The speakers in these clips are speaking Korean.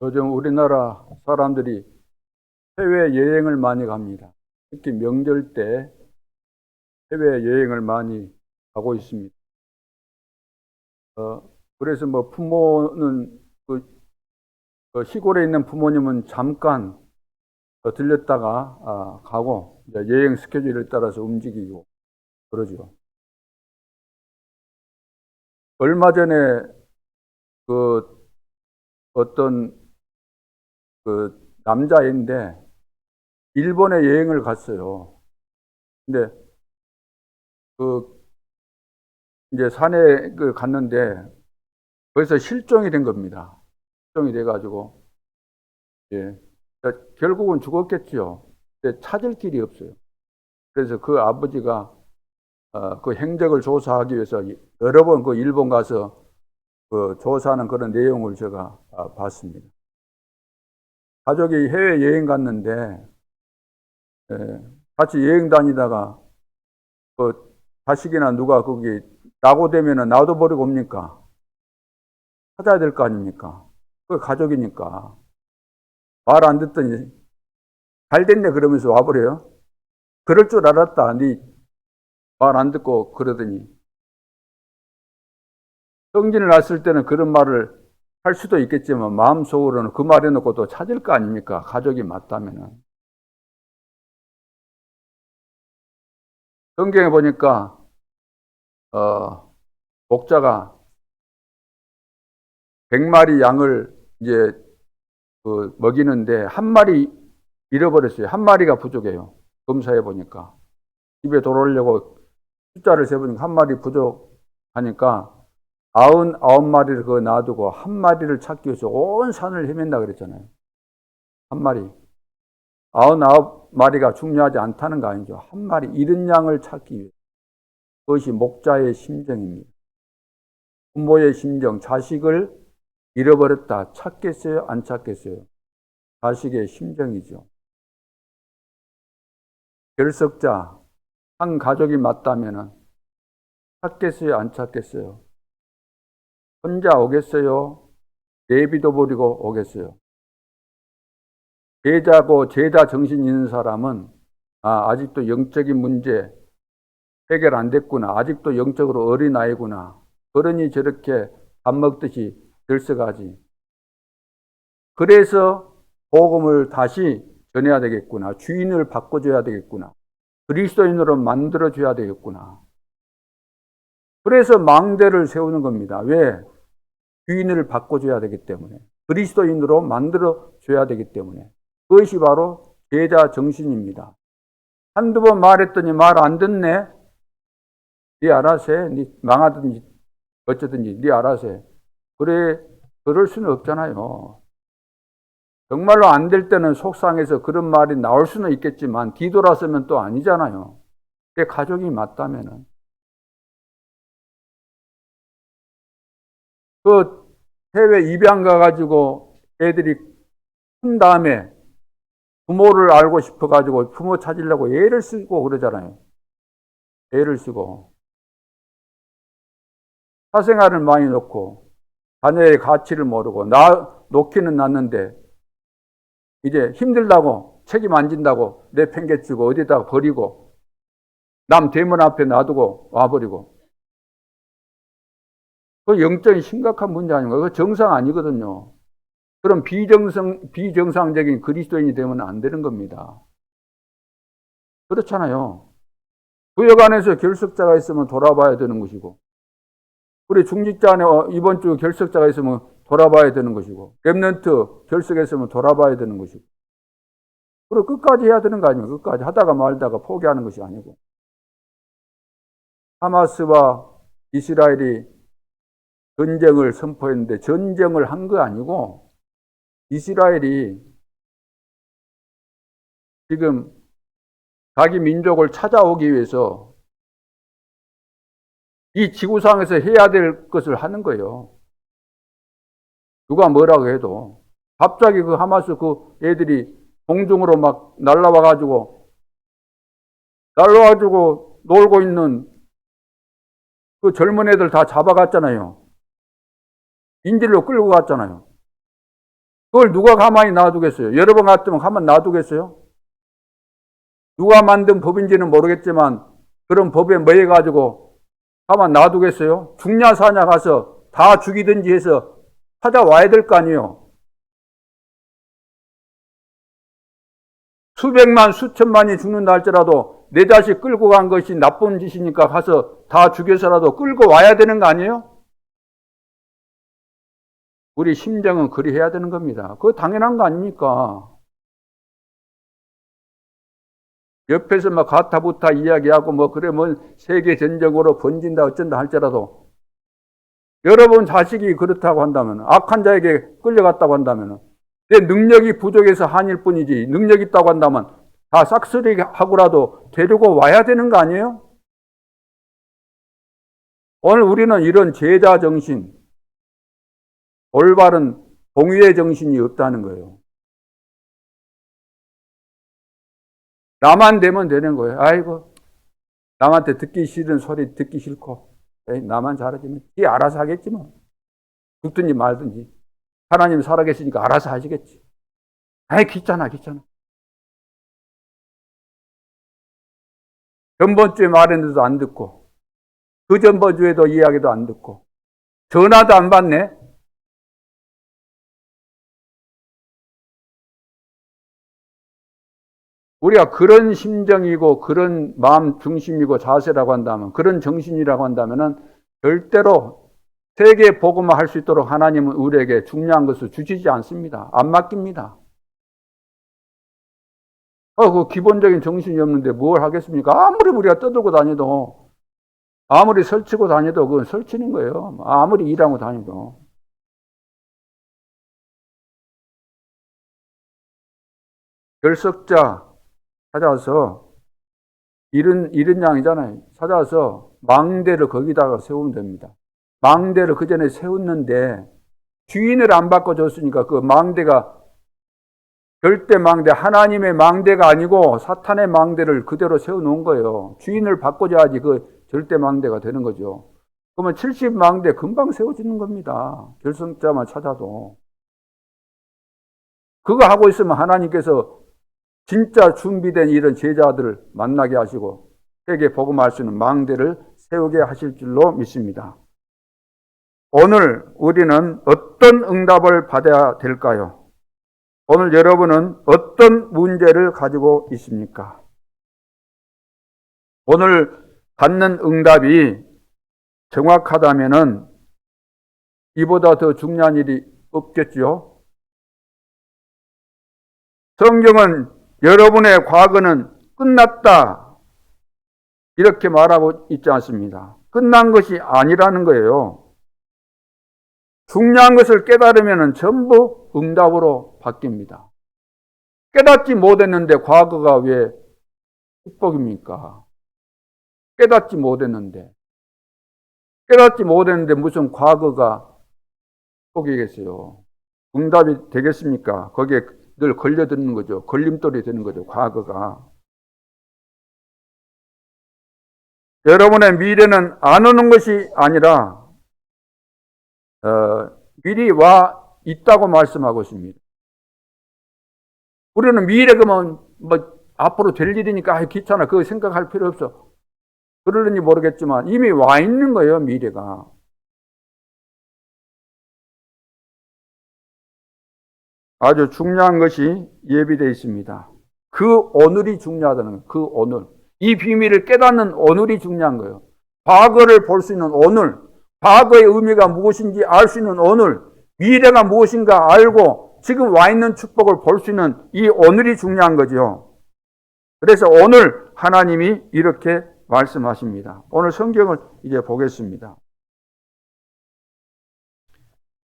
요즘 우리나라 사람들이 해외 여행을 많이 갑니다. 특히 명절 때 해외 여행을 많이 가고 있습니다. 그래서 뭐 부모는 그 시골에 있는 부모님은 잠깐 들렸다가 가고 이제 여행 스케줄에 따라서 움직이고 그러죠. 얼마 전에 그 어떤 그 남자인데 일본에 여행을 갔어요. 근데 그 이제 산에 갔는데 거기서 실종이 된 겁니다. 실종이 돼가지고, 예. 그러니까 결국은 죽었겠지요. 근데 찾을 길이 없어요. 그래서 그 아버지가 그 행적을 조사하기 위해서 여러 번 그 일본 가서 그 조사하는 그런 내용을 제가 봤습니다. 가족이 해외 여행 갔는데, 예, 같이 여행 다니다가 그 자식이나 누가 거기 낙오되면은 놔둬버리고 옵니까? 찾아야 될 거 아닙니까? 그 가족이니까. 말 안 듣더니 잘 됐네 그러면서 와버려요. 그럴 줄 알았다. 네 말 안 듣고 그러더니 성질을 났을 때는 그런 말을 할 수도 있겠지만 마음속으로는 그 말 해놓고 또 찾을 거 아닙니까? 가족이 맞다면은. 성경에 보니까 목자가 100마리 양을 이제 먹이는데 한 마리 잃어버렸어요. 한 마리가 부족해요. 검사해 보니까. 집에 돌아오려고 숫자를 세보니까 한 마리 부족하니까 99마리를 그거 놔두고 한 마리를 찾기 위해서 온 산을 헤맨다 그랬잖아요. 한 마리. 99마리가 중요하지 않다는 거 아니죠. 한 마리 잃은 양을 찾기 위해. 그것이 목자의 심정입니다. 부모의 심정, 자식을 잃어버렸다. 찾겠어요? 안 찾겠어요? 자식의 심정이죠. 결석자, 한 가족이 맞다면 찾겠어요? 안 찾겠어요? 혼자 오겠어요? 내비도 버리고 오겠어요? 제자고 제자 정신 있는 사람은 아직도 영적인 문제 해결 안 됐구나. 아직도 영적으로 어린아이구나. 그러니 저렇게 밥 먹듯이 들썩하지. 그래서 복음을 다시 전해야 되겠구나. 주인을 바꿔줘야 되겠구나. 그리스도인으로 만들어줘야 되겠구나. 그래서 망대를 세우는 겁니다. 왜? 주인을 바꿔줘야 되기 때문에. 그리스도인으로 만들어줘야 되기 때문에. 그것이 바로 제자 정신입니다. 한두 번 말했더니 말 안 듣네? 네 알아서 해. 네 망하든지 어쩌든지 네 알아서 해. 그래, 그럴 수는 없잖아요. 정말로 안 될 때는 속상해서 그런 말이 나올 수는 있겠지만 뒤돌아서면 또 아니잖아요. 내 가족이 맞다면은. 그 해외 입양 가가지고 애들이 큰 다음에 부모를 알고 싶어가지고 부모 찾으려고 애를 쓰고 그러잖아요. 애를 쓰고. 사생활을 많이 놓고 자녀의 가치를 모르고 놓기는 놨는데 이제 힘들다고 책임 안 진다고 내팽개치고 어디다가 버리고 남 대문 앞에 놔두고 와버리고 그 영적인 심각한 문제 아닌가? 그 정상 아니거든요. 그럼 비정상적인 그리스도인이 되면 안 되는 겁니다. 그렇잖아요. 구역 안에서 결석자가 있으면 돌아봐야 되는 것이고 우리 중직자 안에 이번 주 결석자가 있으면 돌아봐야 되는 것이고 랩런트 결석했으면 돌아봐야 되는 것이고 그리고 끝까지 해야 되는 거 아닙니까? 끝까지 하다가 말다가 포기하는 것이 아니고 하마스와 이스라엘이 전쟁을 선포했는데 전쟁을 한 거 아니고 이스라엘이 지금 자기 민족을 찾아오기 위해서 이 지구상에서 해야 될 것을 하는 거예요. 누가 뭐라고 해도 갑자기 그 하마스 그 애들이 공중으로 막 날라와가지고 놀고 있는 그 젊은 애들 다 잡아갔잖아요. 인질로 끌고 갔잖아요. 그걸 누가 가만히 놔두겠어요? 여러 번 갔으면 가만 놔두겠어요? 누가 만든 법인지는 모르겠지만 그런 법에 뭐해 가지고 가만 놔두겠어요? 죽냐 사냐 가서 다 죽이든지 해서 찾아와야 될 거 아니에요? 수백만 수천만이 죽는다 할지라도 내 자식 끌고 간 것이 나쁜 짓이니까 가서 다 죽여서라도 끌고 와야 되는 거 아니에요? 우리 심정은 그리 해야 되는 겁니다. 그거 당연한 거 아닙니까? 옆에서 막 가타부타 이야기하고 뭐 그래 뭐 세계 전쟁으로 번진다 어쩐다 할지라도 여러분 자식이 그렇다고 한다면 악한 자에게 끌려갔다고 한다면 내 능력이 부족해서 한일 뿐이지 능력 있다고 한다면 다 싹쓸이 하고라도 데리고 와야 되는 거 아니에요? 오늘 우리는 이런 제자 정신, 올바른 공의의 정신이 없다는 거예요. 나만 되면 되는 거예요. 아이고 남한테 듣기 싫은 소리 듣기 싫고 나만 잘해주면 지 알아서 하겠지 뭐. 죽든지 말든지 하나님 살아계시니까 알아서 하시겠지. 아이 귀찮아. 전번주에 말했는데도 안 듣고 그 전번주에도 이야기도 안 듣고 전화도 안 받네. 우리가 그런 심정이고 그런 마음 중심이고 자세라고 한다면 그런 정신이라고 한다면 절대로 세계 복음화 할 수 있도록 하나님은 우리에게 중요한 것을 주시지 않습니다. 안 맡깁니다. 그 기본적인 정신이 없는데 뭘 하겠습니까? 아무리 우리가 떠들고 다녀도 아무리 설치고 다녀도 그건 설치는 거예요. 아무리 일하고 다녀도. 결석자 찾아와서 이런 양이잖아요. 찾아와서 망대를 거기다가 세우면 됩니다. 망대를 그 전에 세웠는데 주인을 안 바꿔줬으니까 그 망대가 절대 망대, 하나님의 망대가 아니고 사탄의 망대를 그대로 세워놓은 거예요. 주인을 바꿔줘야지 그 절대 망대가 되는 거죠. 그러면 70망대 금방 세워지는 겁니다. 결성자만 찾아도. 그거 하고 있으면 하나님께서 진짜 준비된 이런 제자들을 만나게 하시고 세계 복음할 수 있는 망대를 세우게 하실 줄로 믿습니다. 오늘 우리는 어떤 응답을 받아야 될까요? 오늘 여러분은 어떤 문제를 가지고 있습니까? 오늘 받는 응답이 정확하다면은 이보다 더 중요한 일이 없겠죠? 성경은 여러분의 과거는 끝났다 이렇게 말하고 있지 않습니다. 끝난 것이 아니라는 거예요. 중요한 것을 깨달으면 전부 응답으로 바뀝니다. 깨닫지 못했는데 과거가 왜 축복입니까? 깨닫지 못했는데 무슨 과거가 축복이겠어요? 응답이 되겠습니까? 거기에 늘 걸려드는 거죠. 걸림돌이 되는 거죠. 과거가. 여러분의 미래는 안 오는 것이 아니라 미리 와 있다고 말씀하고 있습니다. 우리는 미래가 뭐 앞으로 될 일이니까 귀찮아 그거 생각할 필요 없어. 그럴는지 모르겠지만 이미 와 있는 거예요. 미래가. 아주 중요한 것이 예비되어 있습니다. 그 오늘이 중요하다는 거예요. 그 오늘. 이 비밀을 깨닫는 오늘이 중요한 거예요. 과거를 볼 수 있는 오늘, 과거의 의미가 무엇인지 알 수 있는 오늘, 미래가 무엇인가 알고 지금 와 있는 축복을 볼 수 있는 이 오늘이 중요한 거죠. 그래서 오늘 하나님이 이렇게 말씀하십니다. 오늘 성경을 이제 보겠습니다.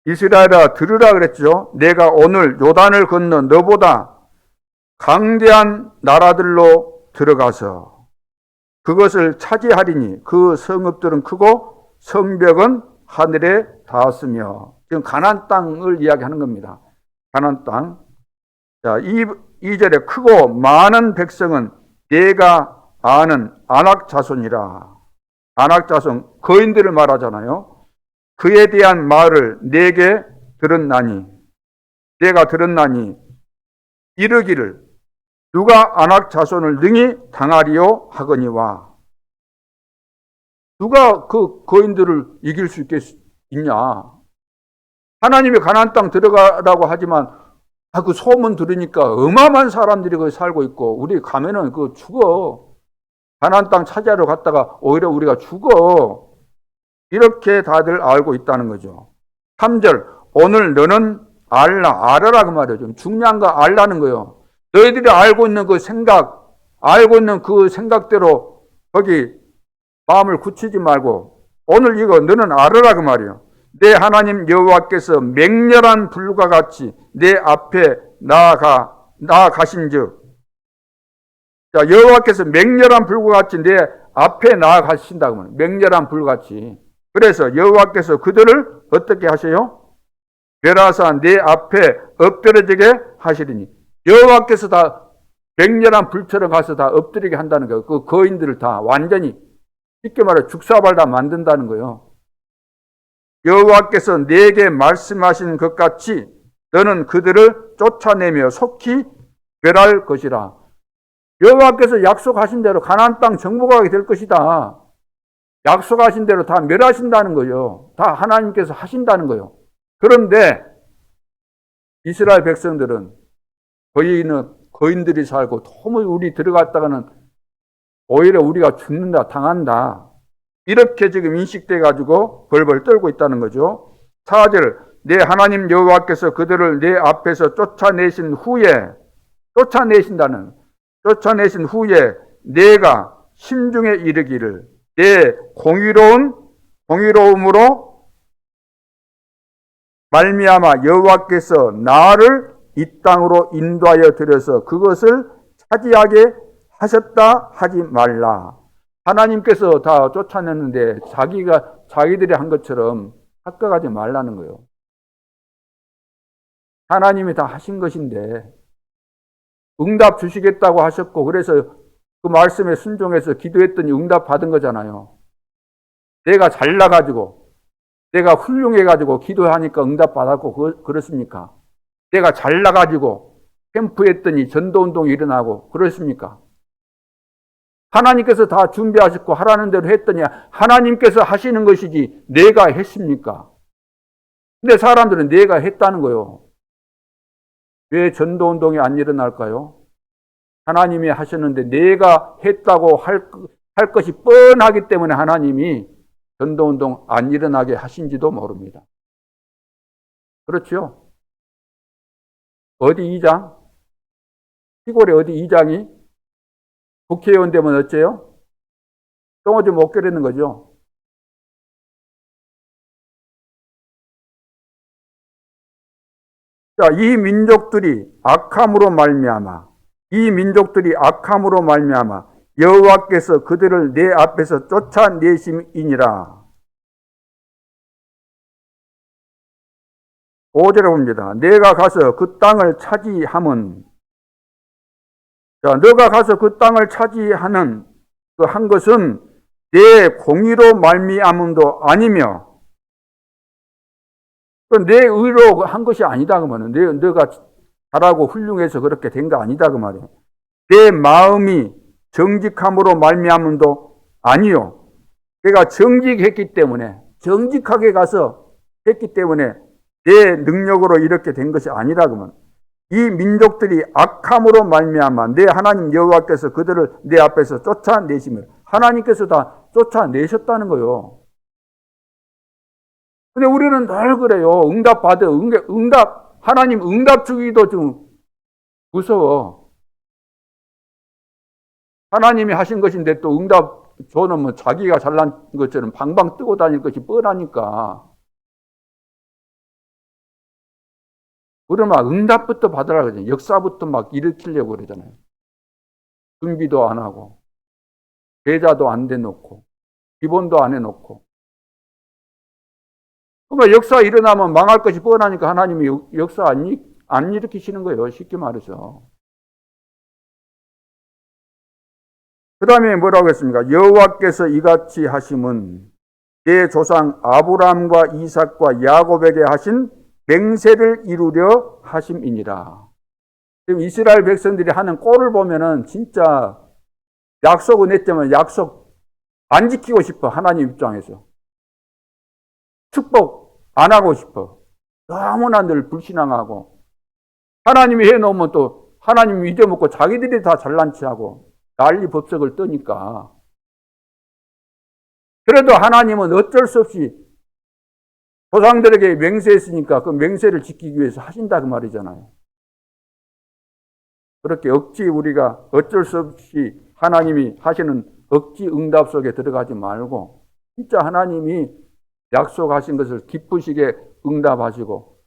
이스라엘아 들으라 그랬죠. 내가 오늘 요단을 건너 너보다 강대한 나라들로 들어가서 그것을 차지하리니 그 성읍들은 크고 성벽은 하늘에 닿았으며 지금 가나안 땅을 이야기하는 겁니다. 가나안 땅. 자, 2절에 크고 많은 백성은 내가 아는 아낙 자손이라. 아낙 자손 거인들을 말하잖아요. 그에 대한 말을 내게 들었나니 내가 들었나니 이르기를 누가 안악 자손을 능히 당하리요 하거니와. 누가 그 거인들을 이길 수 있냐? 하나님이 가나안 땅 들어가라고 하지만 그 소문 들으니까 어마어마한 사람들이 거기 살고 있고 우리 가면은 그 죽어. 가나안 땅 차지하러 갔다가 오히려 우리가 죽어. 이렇게 다들 알고 있다는 거죠. 3절 오늘 너는 알라 그 말이에요. 좀 중요한 거 알라는 거예요. 너희들이 알고 있는 그 생각, 알고 있는 그 생각대로 거기 마음을 굳히지 말고 오늘 이거 너는 알으라 그 말이에요. 내 하나님 여호와께서 맹렬한 불과 같이 내 앞에 나아가신즉, 자, 여호와께서 맹렬한 불과 같이 내 앞에 나아가신다고 말해요. 맹렬한 불같이. 그래서 여호와께서 그들을 어떻게 하세요? 멸하사 내 앞에 엎드려지게 하시리니. 여호와께서 다 맹렬한 불처럼 가서 다 엎드리게 한다는 거예요. 그 거인들을 다 완전히 쉽게 말해 죽사발 다 만든다는 거예요. 여호와께서 내게 말씀하신 것 같이 너는 그들을 쫓아내며 속히 멸할 것이라. 여호와께서 약속하신 대로 가나안 땅 정복하게 될 것이다. 약속하신 대로 다 멸하신다는 거예요. 다 하나님께서 하신다는 거예요. 그런데 이스라엘 백성들은 거인들이 살고 너무 우리 들어갔다가는 오히려 우리가 죽는다, 당한다. 이렇게 지금 인식돼 가지고 벌벌 떨고 있다는 거죠. 4절 내 하나님 여호와께서 그들을 내 앞에서 쫓아내신 후에 내가 심중에 이르기를 내 공의로움으로 말미암아 여호와께서 나를 이 땅으로 인도하여 들여서 그것을 차지하게 하셨다 하지 말라. 하나님께서 다 쫓아냈는데 자기들이 한 것처럼 착각하지 말라는 거예요. 하나님이 다 하신 것인데 응답 주시겠다고 하셨고 그래서 그 말씀에 순종해서 기도했더니 응답 받은 거잖아요. 내가 잘나가지고 내가 훌륭해가지고 기도하니까 응답 받았고 그렇습니까? 내가 잘나가지고 캠프했더니 전도운동이 일어나고 그렇습니까? 하나님께서 다 준비하셨고 하라는 대로 했더니 하나님께서 하시는 것이지 내가 했습니까? 근데 사람들은 내가 했다는 거예요. 왜 전도운동이 안 일어날까요? 하나님이 하셨는데 내가 했다고 할 것이 뻔하기 때문에 하나님이 전도운동 안 일어나게 하신지도 모릅니다. 그렇죠? 어디 이장? 시골에 어디 이장이 국회의원 되면 어째요? 똥오지 못 겨루는 거죠. 자, 이 민족들이 악함으로 말미암아 여호와께서 그들을 내 앞에서 쫓아내심이니라. 5절에 봅니다. 내가 가서 그 땅을 차지함은, 자, 너가 가서 그 땅을 차지하는 그 한 것은 내 공의로 말미암음도 아니며, 내 의로 한 것이 아니다 그 말이에요. 너가 잘하고 훌륭해서 그렇게 된 거 아니다 그 말이에요. 내 마음이 정직함으로 말미암음도 아니요. 내가 정직하게 가서 했기 때문에 내 능력으로 이렇게 된 것이 아니라 그러면 이 민족들이 악함으로 말미암아 내 하나님 여호와께서 그들을 내 앞에서 쫓아내시며 하나님께서 다 쫓아내셨다는 거예요. 근데 우리는 늘 그래요. 하나님 응답 주기도 좀 무서워. 하나님이 하신 것인데 또 응답 줘놓으면 자기가 잘난 것처럼 방방 뜨고 다닐 것이 뻔하니까. 우리는 막 응답부터 받으라 그러잖아요. 역사부터 막 일으키려고 그러잖아요. 준비도 안 하고, 계좌도 안 대놓고, 기본도 안 해놓고. 그러니까 역사 일어나면 망할 것이 뻔하니까 하나님이 역사 안 일으키시는 거예요. 쉽게 말해서. 그 다음에 뭐라고 했습니까? 여호와께서 이같이 하심은 내 조상 아브라함과 이삭과 야곱에게 하신 맹세를 이루려 하심이니라. 지금 이스라엘 백성들이 하는 꼴을 보면은 진짜 약속은 했지만 약속 안 지키고 싶어. 하나님 입장에서. 축복 안 하고 싶어. 너무나 늘 불신앙하고 하나님이 해놓으면 또 하나님 잊어먹고 자기들이 다 잘난 체하고 난리 법석을 떠니까. 그래도 하나님은 어쩔 수 없이 조상들에게 맹세했으니까 그 맹세를 지키기 위해서 하신다 그 말이잖아요. 그렇게 억지 우리가 어쩔 수 없이 하나님이 하시는 억지 응답 속에 들어가지 말고 진짜 하나님이 약속하신 것을 기쁘시게 응답하시고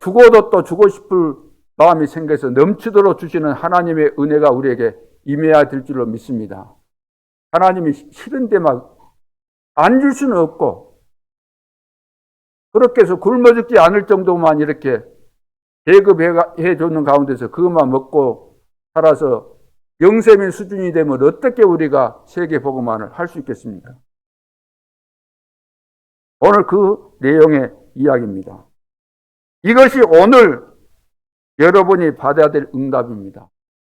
죽어도 또 주고 싶을 마음이 생겨서 넘치도록 주시는 하나님의 은혜가 우리에게 임해야 될 줄로 믿습니다. 하나님이 싫은데 막 안 줄 수는 없고 그렇게 해서 굶어 죽지 않을 정도만 이렇게 배급해 주는 가운데서 그것만 먹고 살아서 영세민 수준이 되면 어떻게 우리가 세계 복음화를 할 수 있겠습니까? 오늘 그 내용의 이야기입니다. 이것이 오늘 여러분이 받아야 될 응답입니다.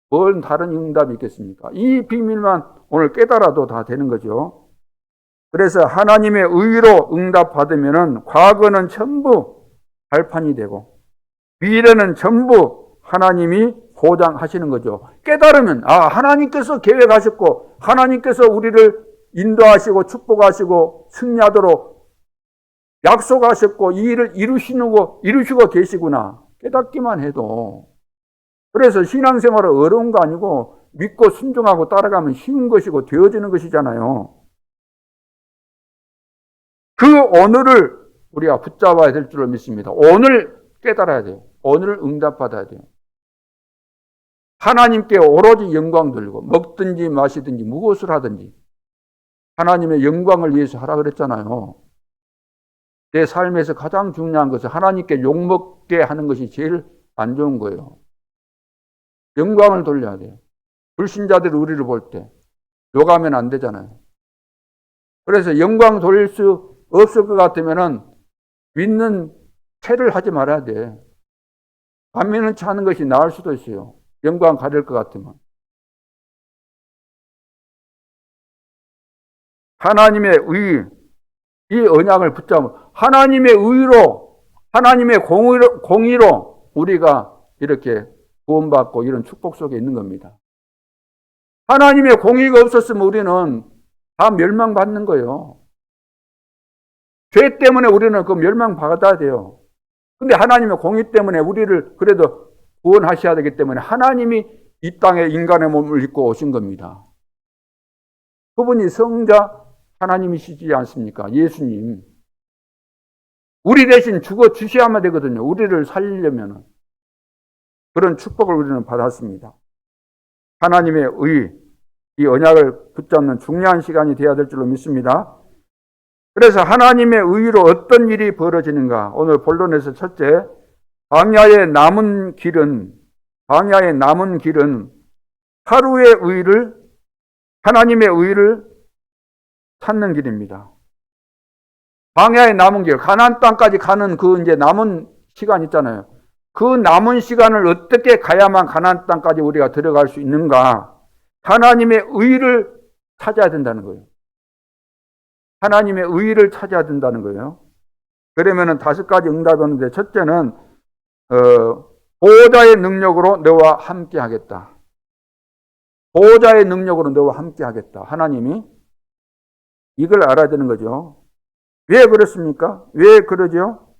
뭔 다른 응답이 있겠습니까? 이 비밀만 오늘 깨달아도 다 되는 거죠. 그래서 하나님의 의로 응답받으면 과거는 전부 발판이 되고 미래는 전부 하나님이 보장하시는 거죠. 깨달으면 하나님께서 계획하셨고 하나님께서 우리를 인도하시고 축복하시고 승리하도록 약속하셨고 이 일을 이루시고 계시구나. 깨닫기만 해도. 그래서 신앙생활은 어려운 거 아니고 믿고 순종하고 따라가면 쉬운 것이고 되어지는 것이잖아요. 그 오늘을 우리가 붙잡아야 될 줄로 믿습니다. 오늘 깨달아야 돼요. 오늘 응답받아야 돼요. 하나님께 오로지 영광 돌리고 먹든지 마시든지 무엇을 하든지 하나님의 영광을 위해서 하라 그랬잖아요. 내 삶에서 가장 중요한 것은 하나님께 욕먹게 하는 것이 제일 안 좋은 거예요. 영광을 돌려야 돼요. 불신자들이 우리를 볼 때 욕하면 안 되잖아요. 그래서 영광 돌릴 수 없을 것 같으면은 믿는 채를 하지 말아야 돼. 안 믿는 채 하는 것이 나을 수도 있어요. 영광 가릴 것 같으면. 하나님의 의, 이 언약을 붙잡으면 하나님의 의로, 하나님의 공의로 우리가 이렇게 구원받고 이런 축복 속에 있는 겁니다. 하나님의 공의가 없었으면 우리는 다 멸망받는 거예요. 죄 때문에 우리는 그 멸망받아야 돼요. 근데 하나님의 공의 때문에 우리를 그래도 구원하셔야 되기 때문에 하나님이 이 땅에 인간의 몸을 입고 오신 겁니다. 그분이 성자 하나님이시지 않습니까? 예수님. 우리 대신 죽어 주셔야만 되거든요. 우리를 살리려면. 그런 축복을 우리는 받았습니다. 하나님의 의, 이 언약을 붙잡는 중요한 시간이 되어야 될 줄로 믿습니다. 그래서 하나님의 의로 어떤 일이 벌어지는가? 오늘 본론에서 첫째, 광야의 남은 길은 하루의 의를, 하나님의 의를 찾는 길입니다. 광야의 남은 길, 가나안 땅까지 가는 그 이제 남은 시간 있잖아요. 그 남은 시간을 어떻게 가야만 가나안 땅까지 우리가 들어갈 수 있는가? 하나님의 의를 찾아야 된다는 거예요. 하나님의 의를 찾아야 된다는 거예요. 그러면은 5가지 응답이 오는데, 첫째는 보호자의 능력으로 너와 함께 하겠다. 보호자의 능력으로 너와 함께 하겠다. 하나님이 이걸 알아야 되는 거죠. 왜 그렇습니까? 왜 그러죠?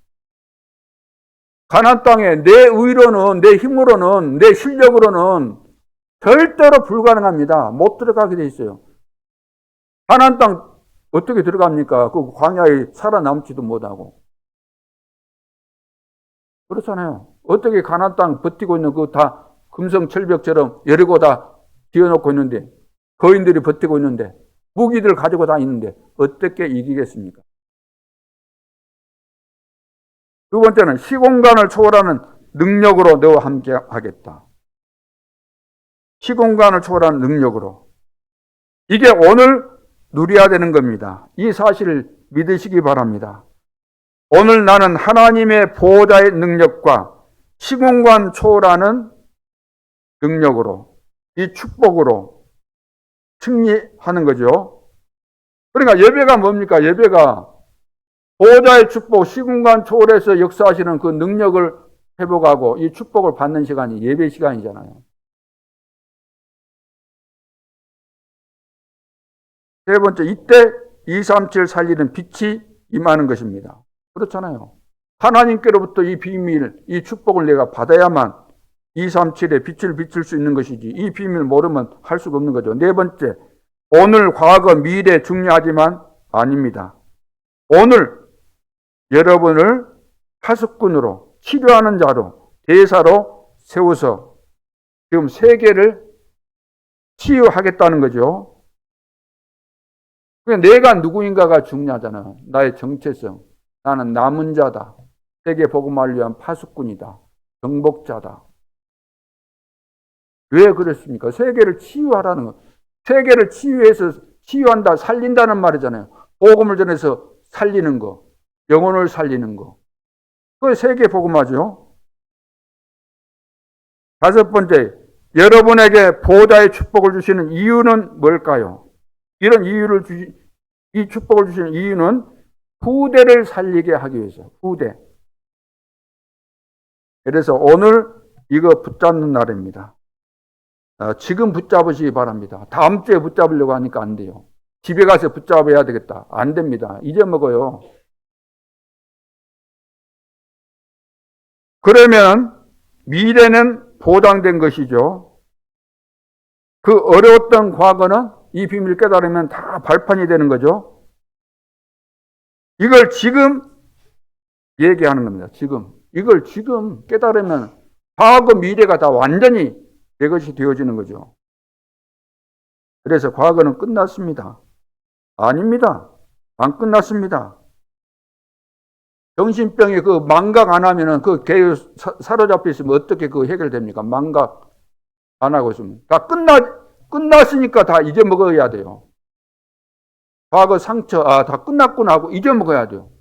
가나안 땅에 내 의로는, 내 힘으로는, 내 실력으로는 절대로 불가능합니다. 못 들어가게 돼 있어요. 가나안 땅 어떻게 들어갑니까? 그 광야에 살아남지도 못하고. 그렇잖아요. 어떻게 가나안 땅 버티고 있는 그 다 금성철벽처럼 여리고 다 지어놓고 있는데, 거인들이 버티고 있는데, 무기들 가지고 다 있는데 어떻게 이기겠습니까? 두 번째는 시공간을 초월하는 능력으로 너와 함께 하겠다. 시공간을 초월하는 능력으로. 이게 오늘 누려야 되는 겁니다. 이 사실을 믿으시기 바랍니다. 오늘 나는 하나님의 보호자의 능력과 시공간 초월하는 능력으로, 이 축복으로 승리하는 거죠. 그러니까 예배가 뭡니까? 예배가 보호자의 축복, 시공간 초월해서 역사하시는 그 능력을 회복하고 이 축복을 받는 시간이 예배 시간이잖아요. 세 번째, 이때 237 살리는 빛이 임하는 것입니다. 그렇잖아요. 하나님께로부터 이 비밀, 이 축복을 내가 받아야만 237에 빛을 비출 수 있는 것이지 이 비밀을 모르면 할 수가 없는 거죠. 네 번째, 오늘, 과거, 미래 중요하지만 아닙니다. 오늘 여러분을 파수꾼으로, 치료하는 자로, 대사로 세워서 지금 세계를 치유하겠다는 거죠. 내가 누구인가가 중요하잖아요. 나의 정체성. 나는 남은 자다. 세계 복음화를 위한 파수꾼이다. 정복자다. 왜 그랬습니까? 세계를 치유하라는 거. 세계를 치유해서 치유한다, 살린다는 말이잖아요. 복음을 전해서 살리는 거, 영혼을 살리는 거. 그게 세계 복음화죠. 다섯 번째, 여러분에게 보호자의 축복을 주시는 이유는 뭘까요? 이런 이 축복을 주시는 이유는 후대를 살리게 하기 위해서. 후대. 그래서 오늘 이거 붙잡는 날입니다. 지금 붙잡으시기 바랍니다. 다음 주에 붙잡으려고 하니까 안 돼요. 집에 가서 붙잡아야 되겠다. 안 됩니다. 잊어먹어요. 그러면 미래는 보장된 것이죠. 그 어려웠던 과거는 이 비밀을 깨달으면 다 발판이 되는 거죠. 이걸 지금 얘기하는 겁니다. 지금. 이걸 지금 깨달으면 과거, 미래가 다 완전히 내 것이 되어지는 거죠. 그래서 과거는 끝났습니다. 아닙니다. 안 끝났습니다. 정신병에 그 망각 안 하면은 그 개에 사로잡혀 있으면 어떻게 그 해결됩니까? 망각 안 하고 있으면. 다 끝났으니까 다 잊어먹어야 돼요. 과거 상처, 다 끝났구나 하고 잊어먹어야 돼요.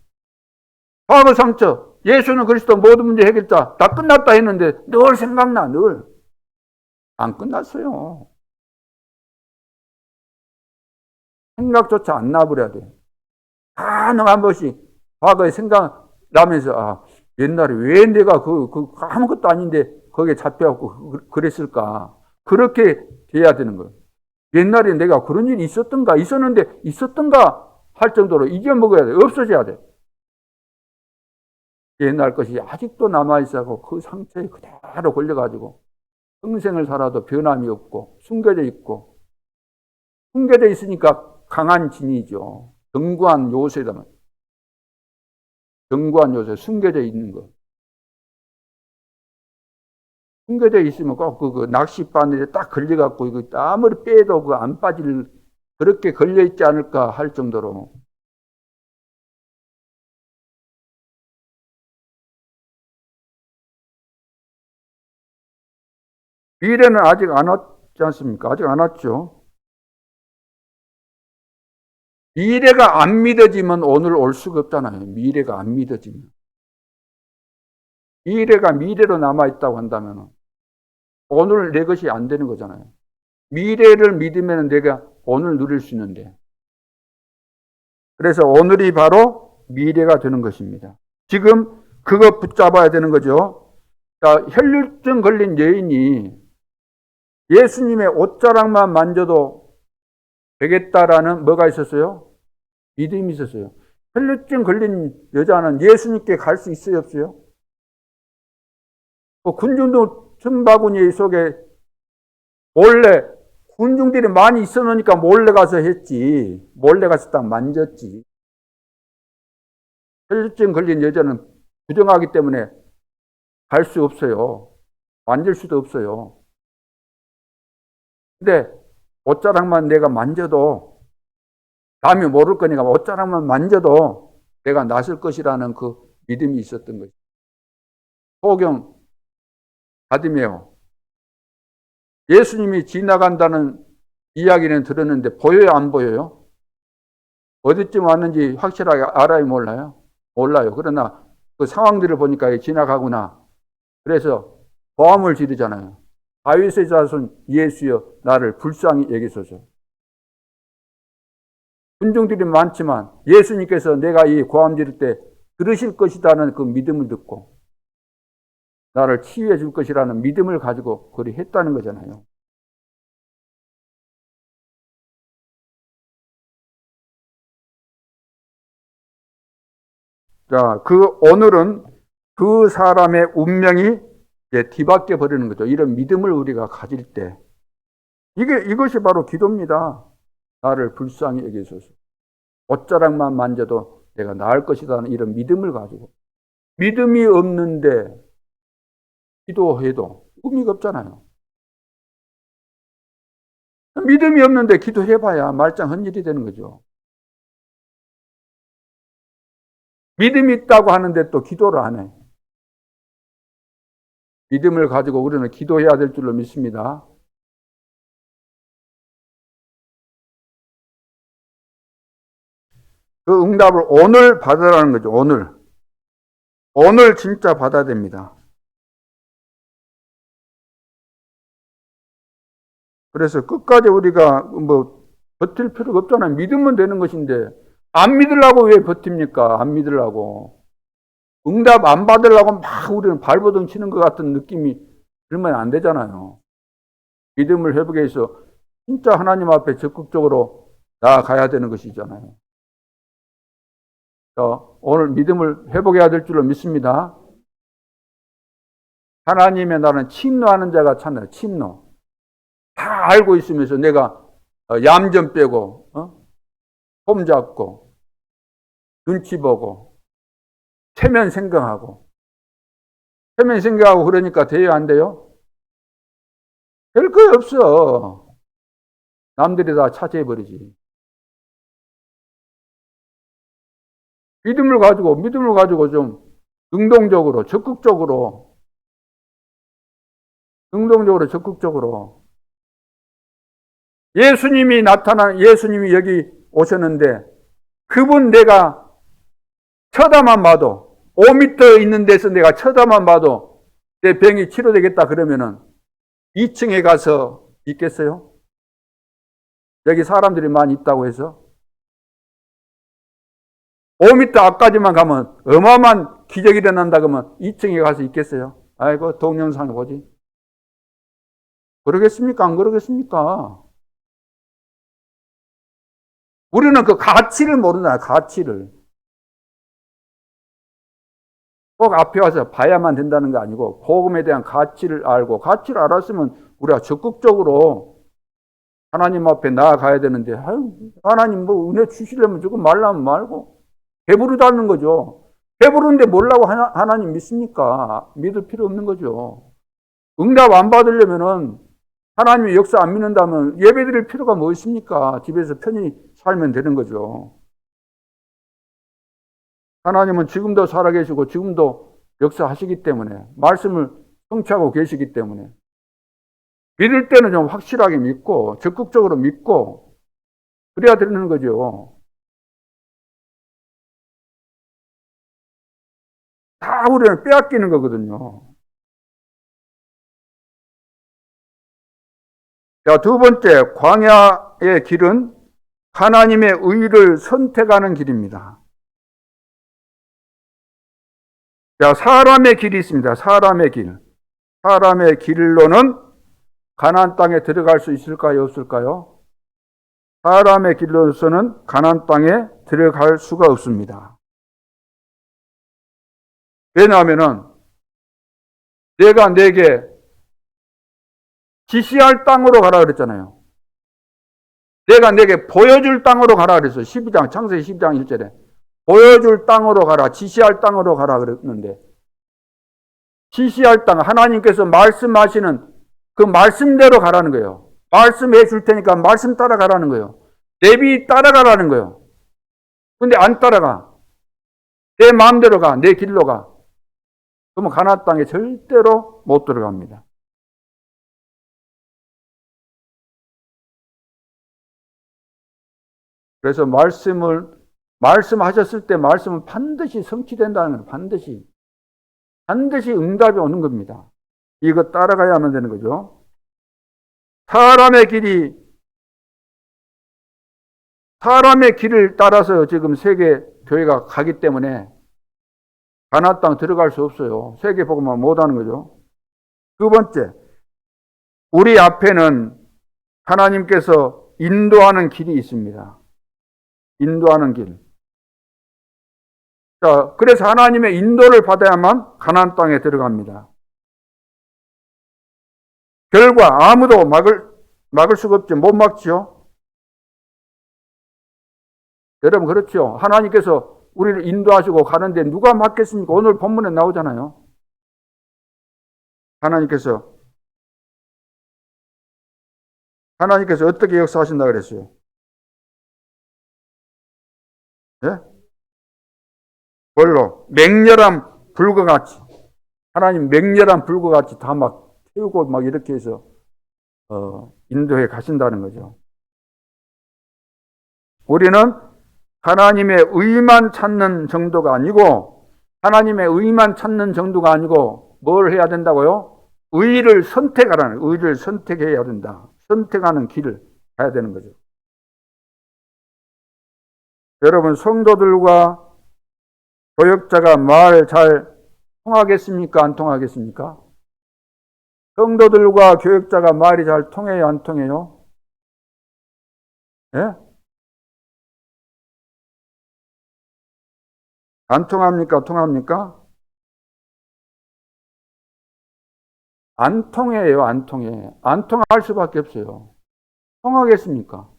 과거 상처, 예수는 그리스도 모든 문제 해결자, 다 끝났다 했는데 늘 생각나, 늘. 안 끝났어요. 생각조차 안 나버려야 돼요. 한 번씩 과거에 생각나면서, 옛날에 왜 내가 아무것도 아닌데 거기에 잡혀갖고 그랬을까. 그렇게 돼야 되는 거예요. 옛날에 내가 그런 일이 있었던가 할 정도로 잊어먹어야 돼. 없어져야 돼. 옛날 것이 아직도 남아있어서 그 상처에 그대로 걸려가지고 평생을 살아도 변함이 없고 숨겨져 있고, 숨겨져 있으니까 강한 진이죠. 견고한 요새다. 견고한 요새, 숨겨져 있는 거. 숨겨져 있으면 꼭 그 낚싯바늘에 딱 걸려갖고 이거 아무리 빼도 그 안 빠질, 그렇게 걸려있지 않을까 할 정도로. 미래는 아직 안 왔지 않습니까? 아직 안 왔죠. 미래가 안 믿어지면 오늘 올 수가 없잖아요. 미래가 안 믿어지면. 미래가 미래로 남아있다고 한다면 오늘 내 것이 안 되는 거잖아요. 미래를 믿으면 내가 오늘 누릴 수 있는데. 그래서 오늘이 바로 미래가 되는 것입니다. 지금 그거 붙잡아야 되는 거죠. 자, 혈류증 걸린 여인이 예수님의 옷자락만 만져도 되겠다라는 뭐가 있었어요? 믿음이 있었어요. 혈류증 걸린 여자는 예수님께 갈 수 있어요, 없어요? 군중도 틈바구니 속에 몰래, 군중들이 많이 있어놓으니까 몰래 가서 했지. 몰래 가서 딱 만졌지. 혈류증 걸린 여자는 부정하기 때문에 갈 수 없어요. 만질 수도 없어요. 근데 옷자락만 내가 만져도, 남이 모를 거니까 옷자락만 만져도 내가 낫을 것이라는 그 믿음이 있었던 거죠. 소경 바디메오, 예수님이 지나간다는 이야기는 들었는데 보여요, 안 보여요? 어디쯤 왔는지 확실하게 알아요, 몰라요? 몰라요. 그러나 그 상황들을 보니까 지나가구나. 그래서 고함을 지르잖아요. 다윗의 자손 예수여 나를 불쌍히 여기소서. 군중들이 많지만 예수님께서 내가 이 고함 지를 때 들으실 것이라는 그 믿음을 듣고 나를 치유해 줄 것이라는 믿음을 가지고 그리 했다는 거잖아요. 자, 오늘은 그 사람의 운명이 뒤바뀌어 버리는 거죠. 이런 믿음을 우리가 가질 때. 이것이 바로 기도입니다. 나를 불쌍히 여기소서. 옷자락만 만져도 내가 나을 것이라는 이런 믿음을 가지고. 믿음이 없는데 기도해도 의미가 없잖아요. 믿음이 없는데 기도해봐야 말짱 헛일이 되는 거죠. 믿음이 있다고 하는데 또 기도를 안 해. 믿음을 가지고 우리는 기도해야 될 줄로 믿습니다. 그 응답을 오늘 받으라는 거죠. 오늘 진짜 받아야 됩니다. 그래서 끝까지 우리가 뭐 버틸 필요가 없잖아요. 믿으면 되는 것인데 안 믿으려고 왜 버팁니까? 안 믿으려고. 응답 안 받으려고 막 우리는 발버둥 치는 것 같은 느낌이 들면 안 되잖아요. 믿음을 회복해 위해서 진짜 하나님 앞에 적극적으로 나아가야 되는 것이잖아요. 오늘 믿음을 회복해야 될 줄로 믿습니다. 하나님의 나라는 침노하는 자가 찾나요? 침노. 다 알고 있으면서 내가 얌전 빼고 폼 잡고 눈치 보고 체면 생각하고 그러니까 돼요 안 돼요? 별 거 없어. 남들이 다 차지해버리지. 믿음을 가지고 좀 능동적으로 적극적으로 예수님이 여기 오셨는데 그분 내가 쳐다만 봐도 5m 있는 데서 내가 쳐다만 봐도 내 병이 치료되겠다 그러면은 2층에 가서 있겠어요? 여기 사람들이 많이 있다고 해서 5m 앞까지만 가면 어마어마한 기적이 일어난다 그러면 2층에 가서 있겠어요? 아이고 동영상에 보지. 그러겠습니까? 안 그러겠습니까? 우리는 그 가치를 모르잖아요. 가치를. 꼭 앞에 와서 봐야만 된다는 거 아니고 복음에 대한 가치를 알고 가치를 알았으면 우리가 적극적으로 하나님 앞에 나아가야 되는데 하나님 뭐 은혜 주시려면 조금 말라면 말고 배부르다는 거죠. 배부른데 뭐라고 하나님 믿습니까? 믿을 필요 없는 거죠. 응답 안 받으려면은 하나님의 역사 안 믿는다면 예배 드릴 필요가 뭐 있습니까? 집에서 편히 살면 되는 거죠. 하나님은 지금도 살아계시고 지금도 역사하시기 때문에 말씀을 성취하고 계시기 때문에 믿을 때는 좀 확실하게 믿고 적극적으로 믿고 그래야 되는 거죠. 다 우리는 빼앗기는 거거든요. 자, 두 번째, 광야의 길은 하나님의 의를 선택하는 길입니다. 자, 사람의 길이 있습니다. 사람의 길. 사람의 길로는 가나안 땅에 들어갈 수 있을까요? 없을까요? 사람의 길로서는 가나안 땅에 들어갈 수가 없습니다. 왜냐하면은 내가 내게 지시할 땅으로 가라 그랬잖아요. 내가 내게 보여줄 땅으로 가라 그랬어요. 창세기 12장 1절에. 보여줄 땅으로 가라, 지시할 땅으로 가라 그랬는데 지시할 땅, 하나님께서 말씀하시는 그 말씀대로 가라는 거예요. 말씀해 줄 테니까 말씀 따라가라는 거예요. 내비 따라가라는 거예요. 근데 안 따라가. 내 마음대로 가, 내 길로 가. 그러면 가나안 땅에 절대로 못 들어갑니다. 그래서 말씀을 말씀하셨을 때 말씀은 반드시 성취된다는 거예요. 반드시 응답이 오는 겁니다. 이거 따라가야만 되는 거죠. 사람의 길을 따라서 지금 세계 교회가 가기 때문에 가나안 땅 들어갈 수 없어요. 세계 복음만 못하는 거죠. 두 번째, 우리 앞에는 하나님께서 인도하는 길이 있습니다. 인도하는 길. 자, 그래서 하나님의 인도를 받아야만 가나안 땅에 들어갑니다. 결과 아무도 막을 수가 없죠. 못 막지요. 여러분 그렇죠. 하나님께서 우리를 인도하시고 가는데 누가 막겠습니까? 오늘 본문에 나오잖아요. 하나님께서 어떻게 역사하신다 그랬어요? 예? 뭘로? 맹렬한 불과 같이. 하나님 맹렬한 불과 같이 다 막 태우고 막 이렇게 해서 인도해 가신다는 거죠. 우리는 하나님의 의만 찾는 정도가 아니고 뭘 해야 된다고요? 의를 선택해야 된다. 선택하는 길을 가야 되는 거죠. 여러분 성도들과 교역자가 말 잘 통하겠습니까? 안 통하겠습니까? 성도들과 교역자가 말이 잘 통해요? 안 통해요? 예? 안 통합니까? 통합니까? 안 통해요, 안 통해. 안 통할 수밖에 없어요. 통하겠습니까?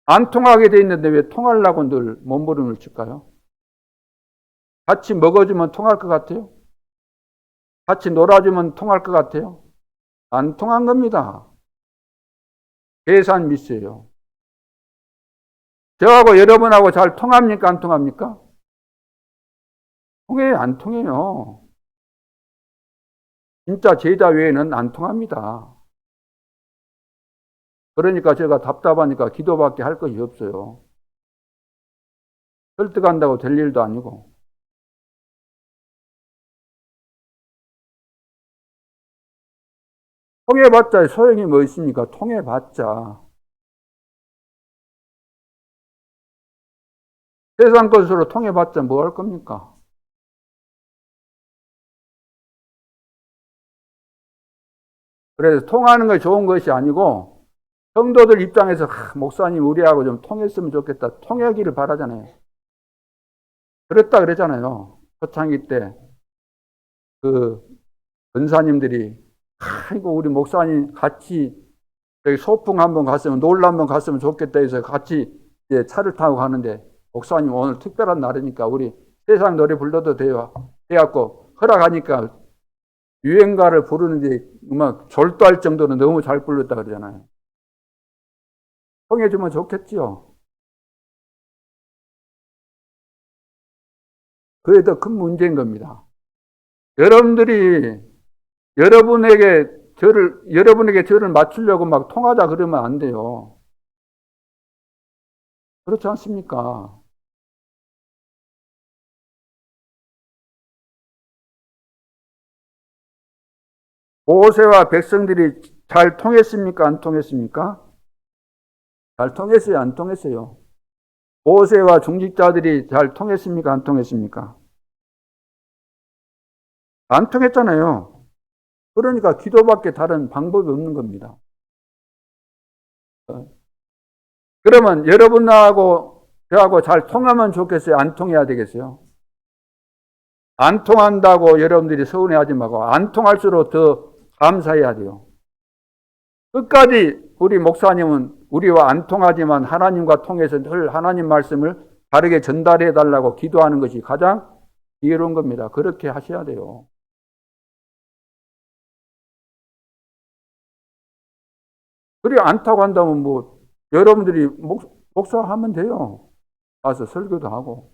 안 통하게 돼 있는데 왜 통하려고 늘 몸부림을 칠까요? 같이 먹어주면 통할 것 같아요? 같이 놀아주면 통할 것 같아요? 안 통한 겁니다. 계산 미스예요. 저하고 여러분하고 잘 통합니까? 안 통합니까? 통해요, 안 통해요. 진짜 제자 외에는 안 통합니다. 그러니까 제가 답답하니까 기도밖에 할 것이 없어요. 설득한다고 될 일도 아니고. 통해봤자 소용이 뭐 있습니까? 통해봤자. 세상 것으로 통해봤자 뭐 할 겁니까? 그래서 통하는 것이 좋은 것이 아니고 성도들 입장에서 목사님 우리하고 좀 통했으면 좋겠다. 통하기를 바라잖아요. 그랬다 그러잖아요. 초창기 때 그 권사님들이 아이고 우리 목사님 같이 여기 소풍 한번 갔으면 놀러 한번 갔으면 좋겠다 해서 같이 이제 차를 타고 가는데 목사님 오늘 특별한 날이니까 우리 세상 노래 불러도 돼요. 해갖고 허락하니까 유행가를 부르는데 막 졸도할 정도로 너무 잘 불렀다 그러잖아요. 통해주면 좋겠지요. 그게 더 큰 문제인 겁니다. 여러분들이 여러분에게 저를 맞추려고 막 통하자 그러면 안 돼요. 그렇지 않습니까? 모세와 백성들이 잘 통했습니까? 안 통했습니까? 잘 통했어요? 안 통했어요? 모세와 중직자들이 잘 통했습니까? 안 통했습니까? 안 통했잖아요. 그러니까 기도밖에 다른 방법이 없는 겁니다. 그러면 여러분하고 저하고 잘 통하면 좋겠어요? 안 통해야 되겠어요? 안 통한다고 여러분들이 서운해하지 말고 안 통할수록 더 감사해야 돼요. 끝까지 우리 목사님은 우리와 안 통하지만 하나님과 통해서 늘 하나님 말씀을 바르게 전달해 달라고 기도하는 것이 가장 이해로운 겁니다. 그렇게 하셔야 돼요. 그래 않다고 한다면 뭐 여러분들이 목사하면 돼요. 가서 설교도 하고.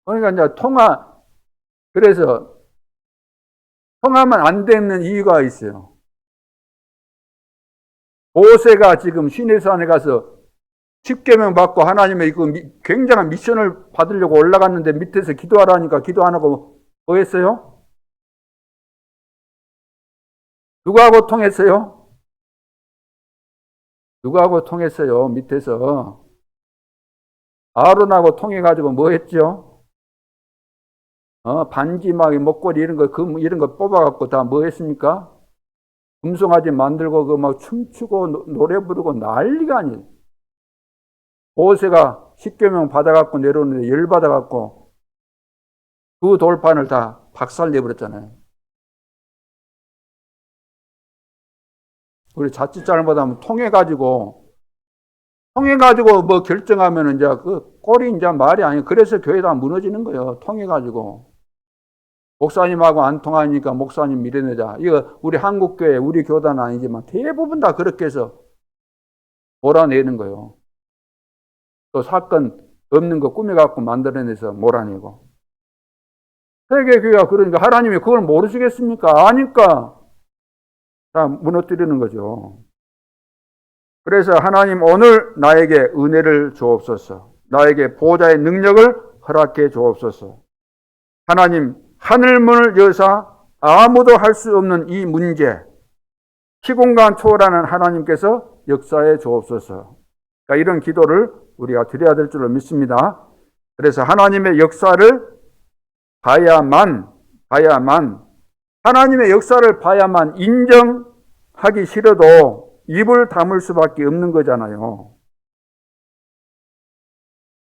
그러니까 이제 그래서 통하면 안 되는 이유가 있어요. 모세가 지금 시내산에 가서 십계명 받고 하나님의 그 굉장한 미션을 받으려고 올라갔는데 밑에서 기도하라니까 기도 안 하고 뭐 했어요? 누구하고 통했어요? 누구하고 통했어요? 밑에서 아론하고 통해가지고 뭐 했죠? 반지 막 목걸이 이런 거 이런 거 뽑아갖고 다 뭐 했습니까? 금송아지 만들고 그 막 춤추고 노래 부르고 난리가 아니에요. 모세가 십계명 받아갖고 내려오는데 열 받아갖고 그 돌판을 다 박살내버렸잖아요. 우리 자칫 잘못하면 통해가지고 뭐 결정하면은 이제 그 꼴이 이제 말이 아니에요. 그래서 교회 다 무너지는 거예요. 통해가지고. 목사님하고 안 통하니까 목사님 밀어내자. 이거 우리 한국교회, 우리 교단은 아니지만 대부분 다 그렇게 해서 몰아내는 거예요. 또 사건 없는 거 꾸며갖고 만들어내서 몰아내고. 세계교회가 그러니까 하나님이 그걸 모르시겠습니까? 아니까 다 무너뜨리는 거죠. 그래서 하나님 오늘 나에게 은혜를 주옵소서. 나에게 보호자의 능력을 허락해 주옵소서. 하나님 하늘문을 여사 아무도 할 수 없는 이 문제, 시공간 초월하는 하나님께서 역사해 주옵소서. 그러니까 이런 기도를 우리가 드려야 될 줄로 믿습니다. 그래서 하나님의 역사를 봐야만 하나님의 역사를 봐야만 인정하기 싫어도 입을 다물 수밖에 없는 거잖아요.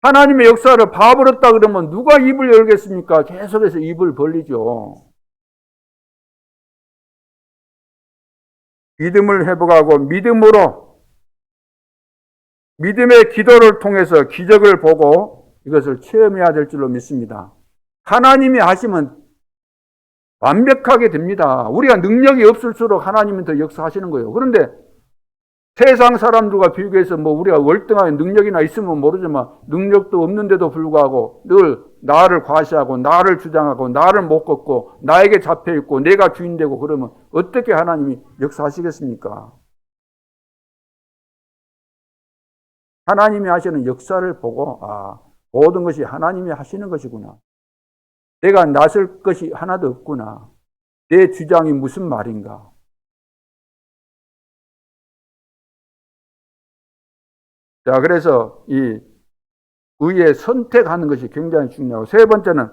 하나님의 역사를 봐버렸다 그러면 누가 입을 열겠습니까? 계속해서 입을 벌리죠. 믿음을 회복하고 믿음의 기도를 통해서 기적을 보고 이것을 체험해야 될 줄로 믿습니다. 하나님이 하시면 완벽하게 됩니다. 우리가 능력이 없을수록 하나님은 더 역사하시는 거예요. 그런데 세상 사람들과 비교해서 뭐 우리가 월등하게 능력이나 있으면 모르지만 능력도 없는데도 불구하고 늘 나를 과시하고 나를 주장하고 나를 못 걷고 나에게 잡혀있고 내가 주인되고 그러면 어떻게 하나님이 역사하시겠습니까? 하나님이 하시는 역사를 보고 모든 것이 하나님이 하시는 것이구나. 내가 나설 것이 하나도 없구나. 내 주장이 무슨 말인가. 자, 그래서 이 의에 선택하는 것이 굉장히 중요하고, 세 번째는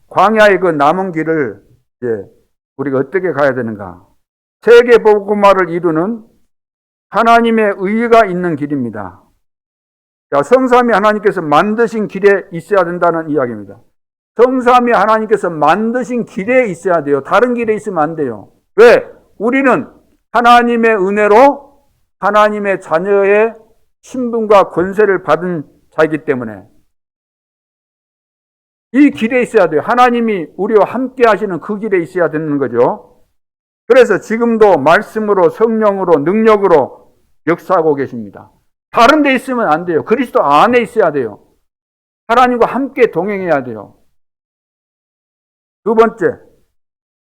광야의 그 남은 길을 이제 우리가 어떻게 가야 되는가. 세계 복음화를 이루는 하나님의 의가 있는 길입니다. 자, 성삼위 하나님께서 만드신 길에 있어야 된다는 이야기입니다. 성삼위 하나님께서 만드신 길에 있어야 돼요. 다른 길에 있으면 안 돼요. 왜? 우리는 하나님의 은혜로 하나님의 자녀의 신분과 권세를 받은 자이기 때문에 이 길에 있어야 돼요. 하나님이 우리와 함께 하시는 그 길에 있어야 되는 거죠. 그래서 지금도 말씀으로 성령으로 능력으로 역사하고 계십니다. 다른 데 있으면 안 돼요. 그리스도 안에 있어야 돼요. 하나님과 함께 동행해야 돼요. 두 번째,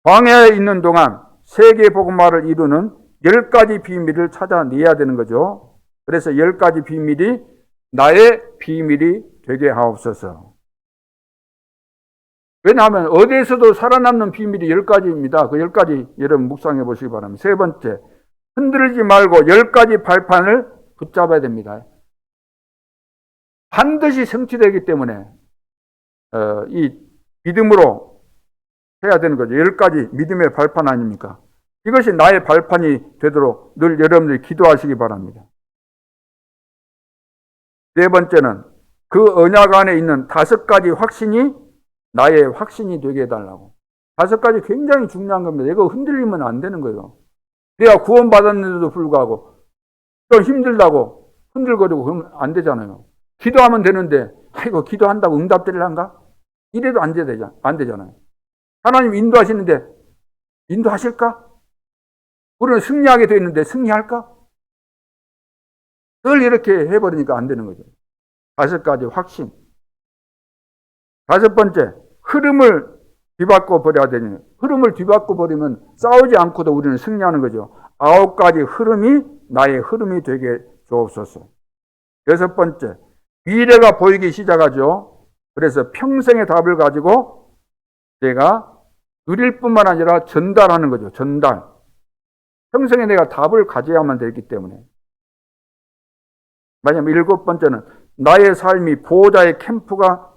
광야에 있는 동안 세계 복음화를 이루는 10가지 비밀을 찾아내야 되는 거죠. 그래서 10가지 비밀이 나의 비밀이 되게 하옵소서. 왜냐하면 어디에서도 살아남는 비밀이 10가지입니다. 그 10가지 여러분 묵상해 보시기 바랍니다. 세 번째, 흔들지 말고 10가지 발판을 붙잡아야 됩니다. 반드시 성취되기 때문에 이 믿음으로 해야 되는 거죠. 10가지 믿음의 발판 아닙니까? 이것이 나의 발판이 되도록 늘 여러분들이 기도하시기 바랍니다. 네 번째는 그 언약 안에 있는 5가지 확신이 나의 확신이 되게 해달라고. 5가지 굉장히 중요한 겁니다. 이거 흔들리면 안 되는 거예요. 내가 구원받았는데도 불구하고 좀 힘들다고 흔들거리고 그러면 안 되잖아요. 기도하면 되는데 아이고 기도한다고 응답되리란가? 이래도 안 되잖아요. 하나님 인도하시는데 인도하실까? 우리는 승리하게 되어 있는데 승리할까? 늘 이렇게 해버리니까 안 되는 거죠. 5가지 확신. 5번째, 흐름을 뒤바꿔 버려야 되니, 흐름을 뒤바꿔 버리면 싸우지 않고도 우리는 승리하는 거죠. 9가지 흐름이 나의 흐름이 되게 주옵소서. 6번째, 미래가 보이기 시작하죠. 그래서 평생의 답을 가지고 내가 누릴 뿐만 아니라 전달하는 거죠. 전달. 평생에 내가 답을 가져야만 되기 때문에. 마지막 7번째는 나의 삶이 보호자의 캠프가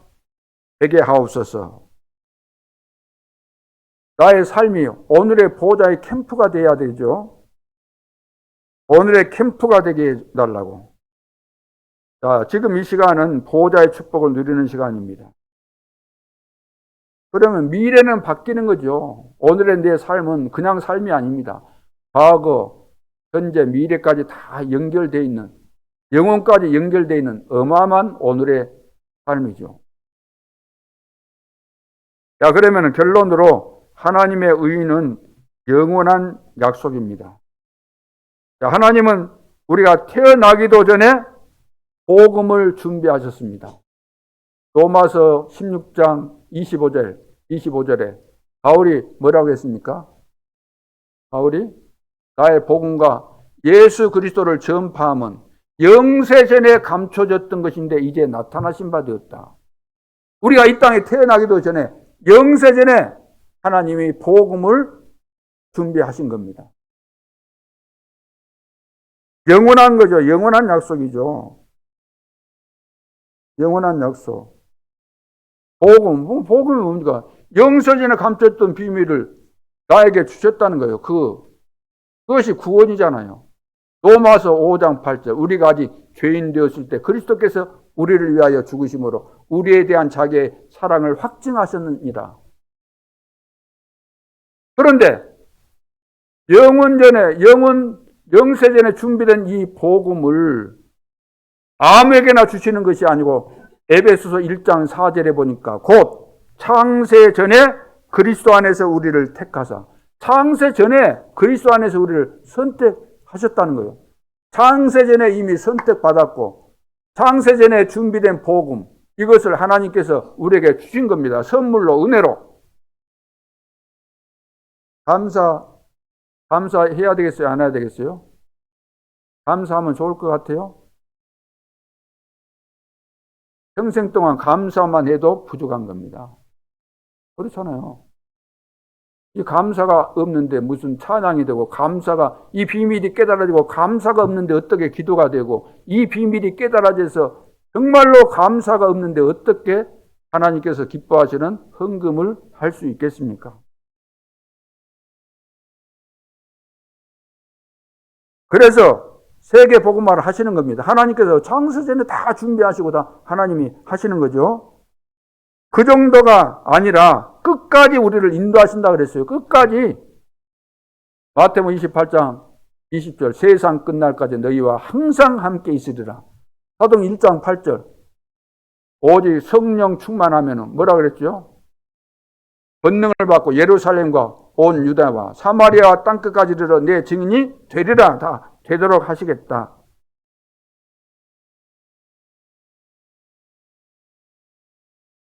되게 하옵소서. 나의 삶이 오늘의 보호자의 캠프가 되어야 되죠. 오늘의 캠프가 되게 해달라고. 자, 지금 이 시간은 보호자의 축복을 누리는 시간입니다. 그러면 미래는 바뀌는 거죠. 오늘의 내 삶은 그냥 삶이 아닙니다. 과거, 현재, 미래까지 다 연결되어 있는, 영혼까지 연결되어 있는 어마어마한 오늘의 삶이죠. 자, 그러면 결론으로 하나님의 의는 영원한 약속입니다. 자, 하나님은 우리가 태어나기도 전에 복음을 준비하셨습니다. 로마서 16장 25절에 바울이 뭐라고 했습니까? 바울이 나의 복음과 예수 그리스도를 전파함은 영세전에 감춰졌던 것인데 이제 나타나신 바 되었다. 우리가 이 땅에 태어나기도 전에 영세전에 하나님이 복음을 준비하신 겁니다. 영원한 거죠. 영원한 약속이죠. 영원한 약속. 복음이 뭡니까? 영세전에 감췄던 비밀을 나에게 주셨다는 거예요. 그것이 구원이잖아요. 로마서 5장 8절. 우리가 아직 죄인 되었을 때 그리스도께서 우리를 위하여 죽으심으로 우리에 대한 자기의 사랑을 확증하셨느니라. 그런데 영세전에 준비된 이 복음을 아무에게나 주시는 것이 아니고 에베소서 1장 4절에 보니까 곧 창세 전에 그리스도 안에서 우리를 택하사, 창세 전에 그리스도 안에서 우리를 선택하셨다는 거예요. 창세 전에 이미 선택받았고 창세 전에 준비된 복음, 이것을 하나님께서 우리에게 주신 겁니다. 선물로, 은혜로. 감사해야 되겠어요? 안 해야 되겠어요? 감사하면 좋을 것 같아요? 평생 동안 감사만 해도 부족한 겁니다. 그렇잖아요. 이 감사가 없는데 무슨 찬양이 되고, 감사가, 이 비밀이 깨달아지고 감사가 없는데 어떻게 기도가 되고, 이 비밀이 깨달아져서 정말로 감사가 없는데 어떻게 하나님께서 기뻐하시는 헌금을 할 수 있겠습니까? 그래서 세계 복음화를 하시는 겁니다. 하나님께서 창세전에 다 준비하시고 다 하나님이 하시는 거죠. 그 정도가 아니라 끝까지 우리를 인도하신다 그랬어요. 끝까지. 마태복음 28장 20절, 세상 끝날까지 너희와 항상 함께 있으리라. 사도행 1장 8절, 오직 성령 충만하면 뭐라 그랬죠? 권능을 받고 예루살렘과 온 유다와 사마리아와 땅끝까지 이르러 내 증인이 되리라. 다 되도록 하시겠다.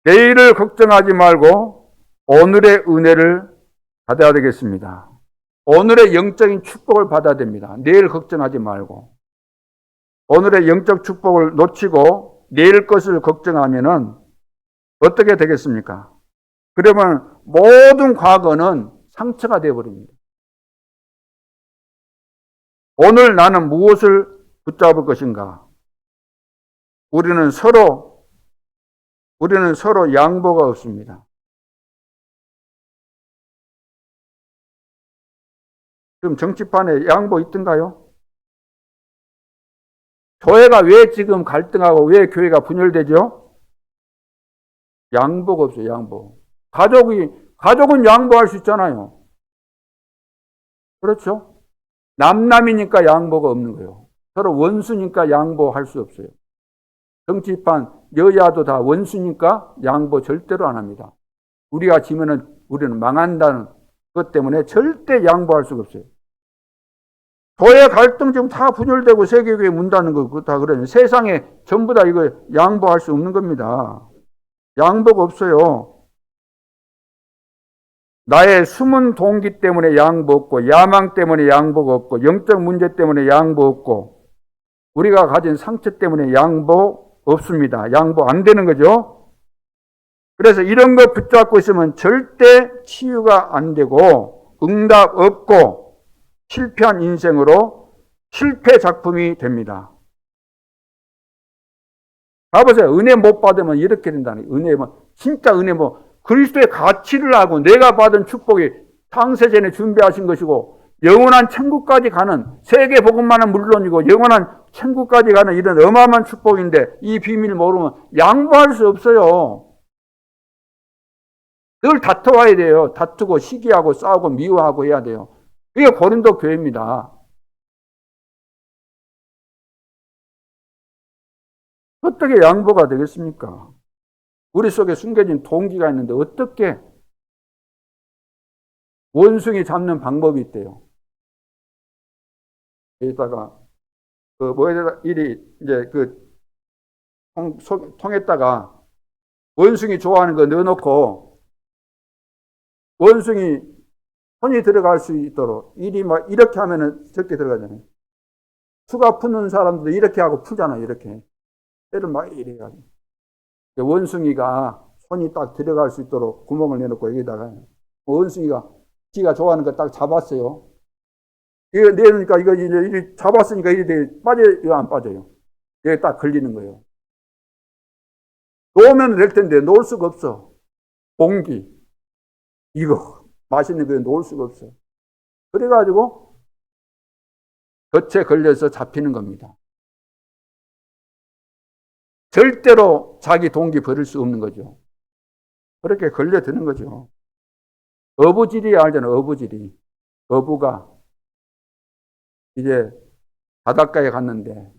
내일을 걱정하지 말고 오늘의 은혜를 받아야 되겠습니다. 오늘의 영적인 축복을 받아야 됩니다. 내일 걱정하지 말고. 오늘의 영적 축복을 놓치고 내일 것을 걱정하면은 어떻게 되겠습니까? 그러면 모든 과거는 상처가 되어버립니다. 오늘 나는 무엇을 붙잡을 것인가? 우리는 서로 양보가 없습니다. 지금 정치판에 양보 있던가요? 교회가 왜 지금 갈등하고 왜 교회가 분열되죠? 양보가 없어요, 양보. 가족은 양보할 수 있잖아요. 그렇죠? 남남이니까 양보가 없는 거예요. 서로 원수니까 양보할 수 없어요. 정치판, 여야도 다 원수니까 양보 절대로 안 합니다. 우리가 지면은 우리는 망한다는 것 때문에 절대 양보할 수가 없어요. 교회 갈등 지금 다 분열되고 세계교회 문 닫는 거 다 그래요. 세상에 전부 다 이거 양보할 수 없는 겁니다. 양보가 없어요. 나의 숨은 동기 때문에 양보 없고, 야망 때문에 양보가 없고, 영적 문제 때문에 양보 없고, 우리가 가진 상처 때문에 양보 없습니다. 양보 안 되는 거죠. 그래서 이런 거 붙잡고 있으면 절대 치유가 안 되고, 응답 없고, 실패한 인생으로 실패 작품이 됩니다. 봐보세요. 은혜 못 받으면 이렇게 된다는 거예요. 은혜, 진짜 은혜 그리스도의 가치를 알고 내가 받은 축복이 창세전에 준비하신 것이고 영원한 천국까지 가는, 세계 복음만은 물론이고 영원한 천국까지 가는 이런 어마어마한 축복인데 이 비밀을 모르면 양보할 수 없어요. 늘 다퉈와야 돼요. 다투고 시기하고 싸우고 미워하고 해야 돼요. 이게 고린도 교회입니다. 어떻게 양보가 되겠습니까? 우리 속에 숨겨진 동기가 있는데 어떻게 원숭이 잡는 방법이 있대요. 여기다가 일이 이제 통에다가 원숭이 좋아하는 거 넣어놓고 원숭이 손이 들어갈 수 있도록 일이 막 이렇게 하면은 적게 들어가잖아요. 수가 푸는 사람들도 이렇게 하고 풀잖아요. 이렇게 때를 막 이래 가지고 원숭이가 손이 딱 들어갈 수 있도록 구멍을 내놓고 여기다가 원숭이가 지가 좋아하는 거 딱 잡았어요. 이거 내놓으니까 이거 이제 잡았으니까 이게 빠져요, 안 빠져요? 여기 딱 걸리는 거예요. 놓으면 될 텐데 놓을 수가 없어. 공기 이거 맛있는 거 놓을 수가 없어. 그래가지고 덫에 걸려서 잡히는 겁니다. 절대로 자기 동기 버릴 수 없는 거죠. 그렇게 걸려드는 거죠. 어부질이 알잖아요. 어부질이. 어부가 이제 바닷가에 갔는데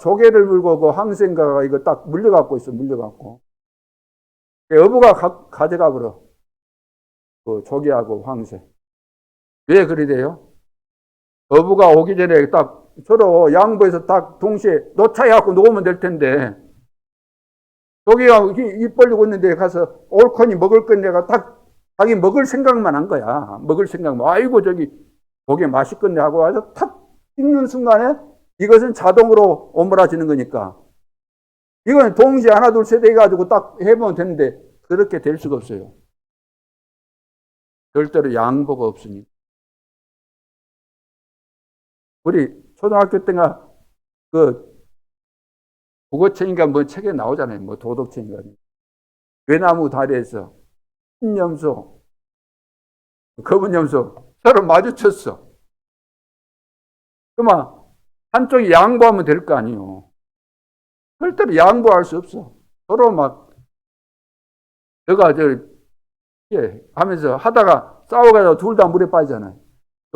조개를 물고 그 항생가가 이거 딱 물려갖고 있어. 물려갖고 어부가 가져가 버려. 그 조개하고 황새. 왜 그래 돼요? 어부가 오기 전에 딱 서로 양보해서 딱 동시에 놓쳐갖고 놓으면 될 텐데 조개가 입 벌리고 있는데 가서 옳거니 먹을 건 내가 딱 자기 먹을 생각만 한 거야. 먹을 생각만. 아이고 저기 고기 맛있겠네 하고 와서 탁 찍는 순간에 이것은 자동으로 오므라지는 거니까 이건 동시에 하나 둘 셋 해가지고 딱 해보면 되는데 그렇게 될 수가 없어요. 절대로 양보가 없으니까. 우리 초등학교 때가 국어책인가 책에 나오잖아요. 도덕책인가. 외나무 다리에서 흰염소, 검은 염소 서로 마주쳤어. 그러면 한쪽이 양보하면 될 거 아니에요. 절대로 양보할 수 없어. 서로 너가 하면서 하다가 싸워가지고 둘 다 물에 빠지잖아요.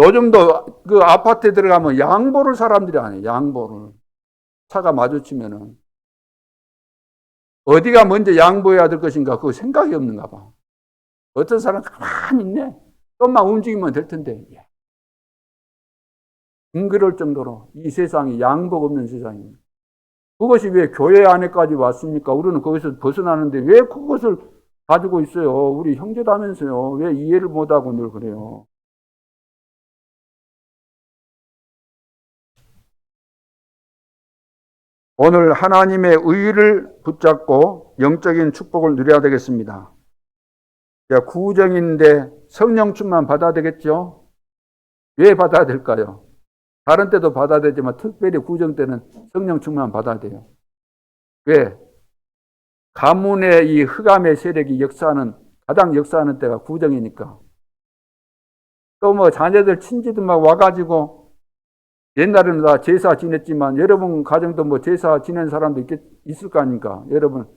요즘도 그 아파트에 들어가면 양보를 사람들이 안 해요. 양보를. 차가 마주치면은 어디가 먼저 양보해야 될 것인가 그거 생각이 없는가 봐. 어떤 사람은 가만히 있네. 좀만 움직이면 될 텐데. 징그러울 정도로 이 세상이 양보가 없는 세상입니다. 그것이 왜 교회 안에까지 왔습니까? 우리는 거기서 벗어나는데 왜 그것을 가지고 있어요? 우리 형제다면서요. 왜 이해를 못하고 늘 그래요? 오늘 하나님의 의를 붙잡고 영적인 축복을 누려야 되겠습니다. 구정인데 성령 충만 받아야 되겠죠? 왜 받아야 될까요? 다른 때도 받아야 되지만 특별히 구정 때는 성령 충만 받아야 돼요. 왜? 가문의 이 흑암의 세력이 가장 역사하는 때가 구정이니까. 또 자녀들 친지들 막 와가지고 옛날에는 다 제사 지냈지만 여러분 가정도 제사 지낸 사람도 있을 거 아닙니까? 여러분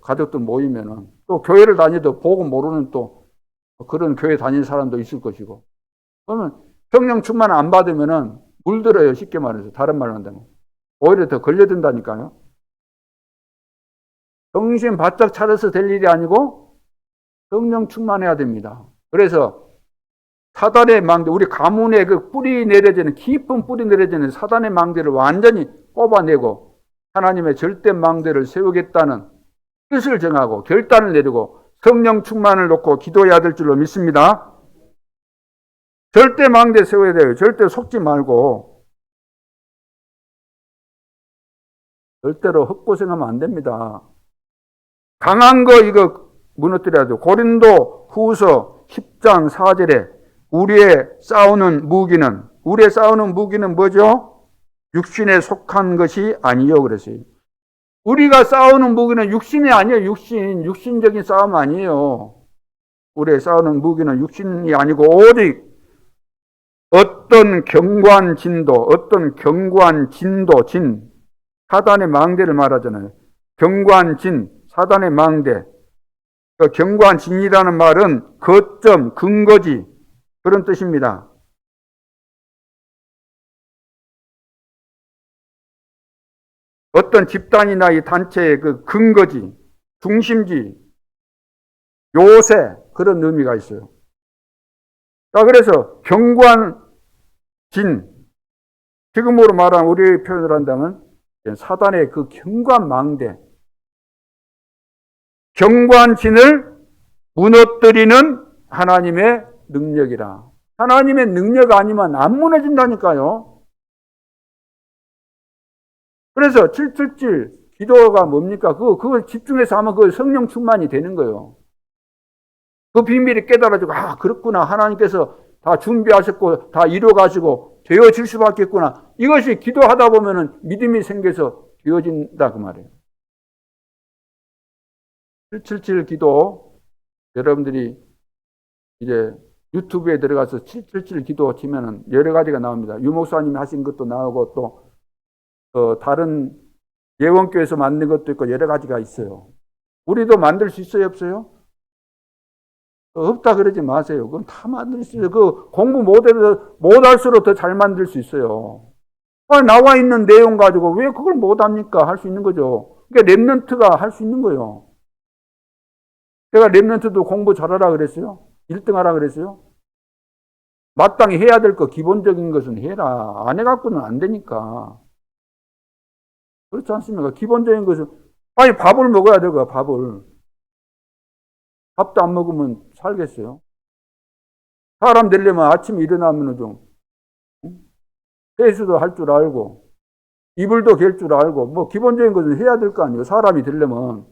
가족들 모이면은 또 교회를 다녀도 보고 모르는 또 그런 교회 다니는 사람도 있을 것이고. 그러면 성령 충만 안 받으면은 물들어요. 쉽게 말해서. 다른 말로 한다면. 오히려 더 걸려든다니까요. 정신 바짝 차려서 될 일이 아니고 성령 충만해야 됩니다. 그래서 사단의 망대, 우리 가문의 깊은 뿌리 내려지는 사단의 망대를 완전히 뽑아내고 하나님의 절대 망대를 세우겠다는 뜻을 정하고 결단을 내리고 성령 충만을 놓고 기도해야 될 줄로 믿습니다. 절대 망대 세워야 돼요. 절대 속지 말고. 절대로 헛고생하면 안 됩니다. 강한 거 이거 무너뜨려야 돼요. 고린도 후서 10장 4절에 우리의 싸우는 무기는 뭐죠? 육신에 속한 것이 아니요 그랬어요. 우리가 싸우는 무기는 육신이 아니에요. 육신적인 싸움 아니에요. 우리의 싸우는 무기는 육신이 아니고 오직 어떤 견고한 진도, 사단의 망대를 말하잖아요. 견고한 진, 사단의 망대. 그 견고한 진이라는 말은 거점, 근거지, 그런 뜻입니다. 어떤 집단이나 이 단체의 그 근거지, 중심지, 요새, 그런 의미가 있어요. 자, 그래서 견고한 진, 지금으로 말하면 우리 표현을 한다면 사단의 그 견고한 망대, 견고한 진을 무너뜨리는 하나님의 능력이라. 하나님의 능력 아니면 안 무너진다니까요. 그래서 777 기도가 뭡니까? 그걸 집중해서 하면 그 성령 충만이 되는 거예요. 그 비밀이 깨달아지고, 그렇구나. 하나님께서 다 준비하셨고, 다 이루어가시고, 되어질 수밖에 없구나. 이것이 기도하다 보면은 믿음이 생겨서 되어진다, 그 말이에요. 777 기도, 여러분들이 이제 유튜브에 들어가서 777 기도 치면은 여러 가지가 나옵니다. 유 목사님이 하신 것도 나오고, 또, 다른 예원교회에서 만든 것도 있고, 여러 가지가 있어요. 우리도 만들 수 있어요, 없어요? 없다 그러지 마세요. 그건 다 만들 수 있어요. 그 공부 못할수록 더 잘 만들 수 있어요. 나와 있는 내용 가지고 왜 그걸 못합니까? 할 수 있는 거죠. 그러니까 랩런트가 할 수 있는 거예요. 제가 랩런트도 공부 잘하라 그랬어요? 1등 하라 그랬어요? 마땅히 해야 될 거, 기본적인 것은 해라. 안 해갖고는 안 되니까. 그렇지 않습니까? 기본적인 것은, 밥을 먹어야 되고, 밥을. 밥도 안 먹으면 살겠어요? 사람 되려면 아침에 일어나면 좀, 세수도 할 줄 알고, 이불도 갤 줄 알고, 뭐, 기본적인 것은 해야 될 거 아니에요? 사람이 되려면.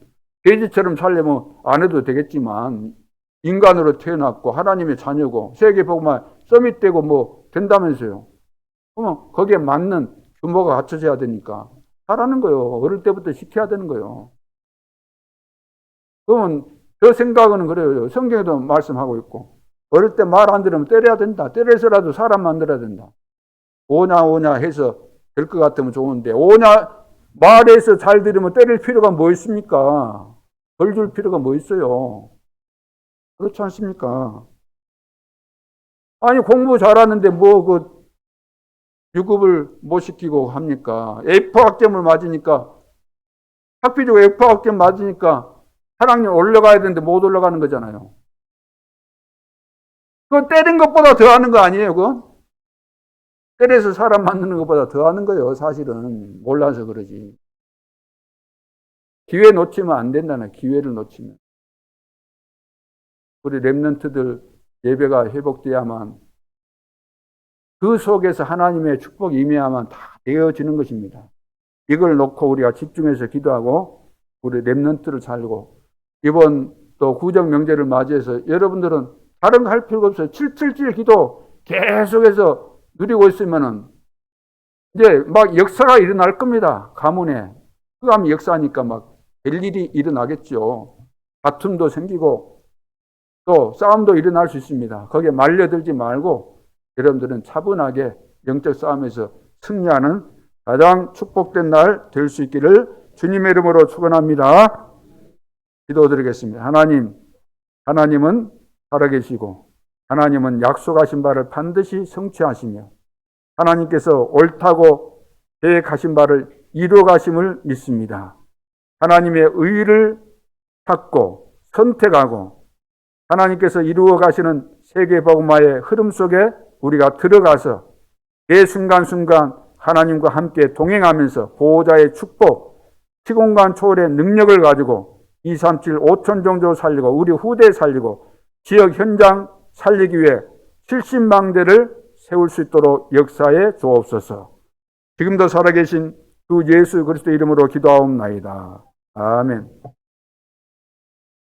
돼지처럼 살려면 안 해도 되겠지만, 인간으로 태어났고, 하나님의 자녀고, 세계복음화 서밋되고 뭐, 된다면서요. 그러면 거기에 맞는 규모가 갖춰져야 되니까, 하라는 거예요. 어릴 때부터 시켜야 되는 거예요. 그러면, 저 생각은 그래요. 성경에도 말씀하고 있고, 어릴 때 말 안 들으면 때려야 된다. 때려서라도 사람 만들어야 된다. 오냐 해서 될 것 같으면 좋은데, 말해서 잘 들으면 때릴 필요가 뭐 있습니까? 벌 줄 필요가 뭐 있어요? 그렇지 않습니까? 공부 잘하는데 유급을 못 시키고 합니까? F학점을 맞으니까, 학비적으로 F학점 맞으니까, 8학년 올라가야 되는데 못 올라가는 거잖아요. 그거 때린 것보다 더 하는 거 아니에요, 그건? 때려서 사람 만드는 것보다 더 하는 거예요, 사실은. 몰라서 그러지. 기회 놓치면 안 된다는, 기회를 놓치면. 우리 랩런트들 예배가 회복돼야만, 그 속에서 하나님의 축복이 임해야만 다 되어지는 것입니다. 이걸 놓고 우리가 집중해서 기도하고, 우리 랩런트를 살고, 이번 또 구정 명제를 맞이해서 여러분들은 다른 거 할 필요가 없어요. 777 기도 계속해서 누리고 있으면은 이제 막 역사가 일어날 겁니다. 가문에. 그 하면 역사니까 막 별일이 일어나겠죠. 다툼도 생기고 또 싸움도 일어날 수 있습니다. 거기에 말려들지 말고 여러분들은 차분하게 영적 싸움에서 승리하는 가장 축복된 날 될 수 있기를 주님의 이름으로 축원합니다. 기도드리겠습니다. 하나님은 살아계시고 하나님은 약속하신 바를 반드시 성취하시며 하나님께서 옳다고 계획하신 바를 이루어가심을 믿습니다. 하나님의 의를 찾고 선택하고 하나님께서 이루어가시는 세계복음화의 흐름 속에 우리가 들어가서 매 순간순간 하나님과 함께 동행하면서 보호자의 축복, 시공간 초월의 능력을 가지고 237, 5천 정도 살리고 우리 후대 살리고 지역 현장 살리기 위해 70망대를 세울 수 있도록 역사에 주옵소서. 지금도 살아계신 주 예수 그리스도 이름으로 기도하옵나이다. 아멘.